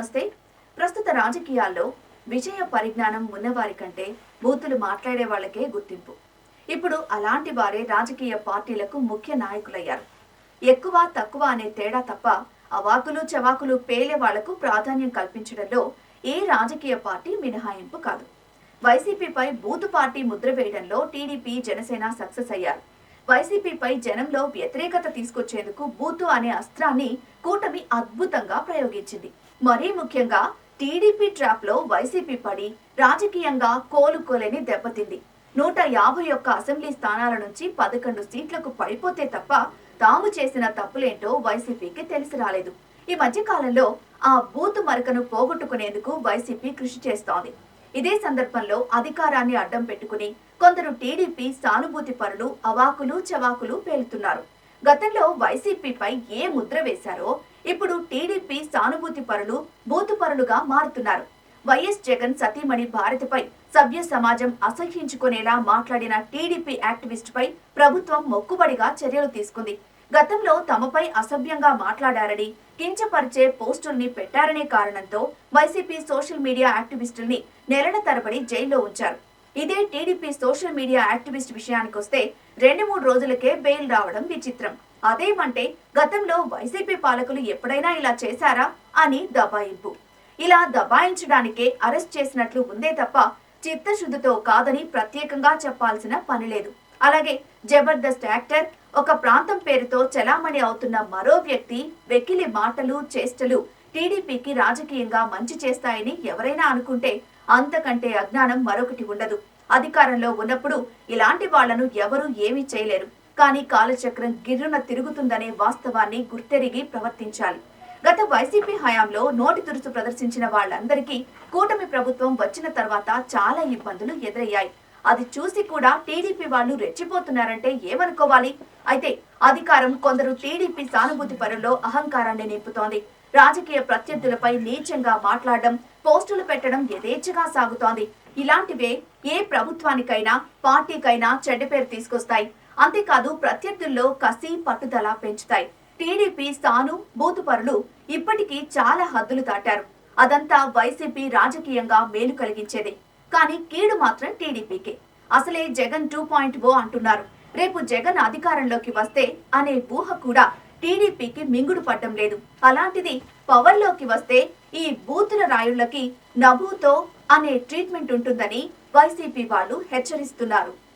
నమస్తే. ప్రస్తుత రాజకీయాల్లో విజయ పరిజ్ఞానం ఉన్నవారి కంటే బూతులు మాట్లాడే వాళ్ళకే గుర్తింపు. ఇప్పుడు అలాంటి వారే రాజకీయ పార్టీలకు ముఖ్య నాయకులయ్యారు. ఎక్కువ తక్కువ అనే తేడా తప్ప అవాకులు చవాకులు పేలే వాళ్లకు ప్రాధాన్యం కల్పించడంలో ఏ రాజకీయ పార్టీ మినహాయింపు కాదు. వైసీపీపై బూతు పార్టీ ముద్ర వేయడంలో టీడీపీ, జనసేన సక్సెస్ అయ్యారు. వైసీపీపై జనంలో వ్యతిరేకత తీసుకొచ్చేందుకు బూతు అనే అస్త్రాన్ని కూటమి అద్భుతంగా ప్రయోగించింది. మరీ ముఖ్యంగా టీడీపీ ట్రాప్ లో వైసీపీ పడి రాజకీయంగా కోలుకోలేని దెబ్బతింది. 151 అసెంబ్లీ స్థానాల నుంచి 11 సీట్లకు పడిపోతే తప్ప తాము చేసిన తప్పులేంటో వైసీపీకి తెలిసి రాలేదు. ఈ మధ్య కాలంలో ఆ బూతు మరకను పోగొట్టుకునేందుకు వైసీపీ కృషి చేస్తోంది. ఇదే సందర్భంలో అధికారాన్ని అడ్డం పెట్టుకుని కొందరు టీడీపీ సానుభూతి పరులు అవాకులు చవాకులు పేలుతున్నారు. గతంలో వైసీపీపై ఏ ముద్ర వేశారో ఇప్పుడు టీడీపీ సానుభూతి పరులు బూతు పరులుగా మారుతున్నారు. వైఎస్ జగన్ సతీమణి భారతిపై సభ్య సమాజం అసహ్యించుకునేలా మాట్లాడిన టీడీపీ యాక్టివిస్ట్ పై ప్రభుత్వం మొక్కుబడిగా చర్యలు తీసుకుంది. గతంలో తమపై అసభ్యంగా మాట్లాడారని, కించపరిచే పోస్టుల్ని పెట్టారనే కారణంతో వైసీపీ సోషల్ మీడియా యాక్టివిస్టుల్ని నెలల తరబడి జైల్లో ఉంచారు. ఇదే టీడీపీ సోషల్ మీడియా యాక్టివిస్ట్ విషయానికొస్తే 2-3 రోజులకే బెయిల్ రావడం విచిత్రం. అదేమంటే గతంలో వైసీపీ పాలకులు ఎప్పుడైనా ఇలా చేశారా అని దబాయింపు. ఇలా దబాయించడానికే అరెస్ట్ చేసినట్లు ఉందే తప్ప చిత్తశుద్ధితో కాదని ప్రత్యేకంగా చెప్పాల్సిన పని లేదు. అలాగే జబర్దస్త్ యాక్టర్, ఒక ప్రాంతం పేరుతో చలామణి అవుతున్న మరో వ్యక్తి వెకిలి మాటలు చేష్టలు టీడీపీకి రాజకీయంగా మంచి చేస్తాయని ఎవరైనా అనుకుంటే అంతకంటే అజ్ఞానం మరొకటి ఉండదు. అధికారంలో ఉన్నప్పుడు ఇలాంటి వాళ్లను ఎవరూ ఏమీ చేయలేరు. కానీ కాలచక్రం గిర్రున తిరుగుతుందనే వాస్తవాన్ని గుర్తెరిగి ప్రవర్తించాలి. గత వైసీపీ హయాంలో నోటి తురుసు ప్రదర్శించిన వాళ్లందరికీ కూటమి ప్రభుత్వం వచ్చిన తర్వాత చాలా ఇబ్బందులు ఎదురయ్యాయి. అది చూసి కూడా టీడీపీ వాళ్ళు రెచ్చిపోతున్నారంటే ఏమనుకోవాలి? అయితే అధికారం కొందరు టీడీపీ సానుభూతి పరుల్లో అహంకారాన్ని నింపుతోంది. రాజకీయ ప్రత్యర్థులపై నీచంగా మాట్లాడడం, పోస్టులు పెట్టడం యథేచ్ఛగా సాగుతోంది. ఇలాంటివే ఏ ప్రభుత్వానికైనా పార్టీకైనా చెడ్డ పేరు తీసుకొస్తాయి. అంతేకాదు ప్రత్యర్థుల్లో కసి పట్టుదల పెంచుతాయి. టీడీపీ సాను బూతు పరులు ఇప్పటికీ చాలా హద్దులు దాటారు. అదంతా వైసీపీ రాజకీయంగా మేలు కలిగించేదే. కానీ కీడు మాత్రం టీడీపీకే. అసలే జగన్ 2.0 అంటున్నారు. రేపు జగన్ అధికారంలోకి వస్తే అనే ఊహ కూడా టీడీపీకి మింగుడు పడ్డం లేదు. అలాంటిది పవర్లోకి వస్తే ఈ బూతుల రాయుళ్లకి నభూతో అనే ట్రీట్మెంట్ ఉంటుందని వైసీపీ వాళ్ళు హెచ్చరిస్తున్నారు.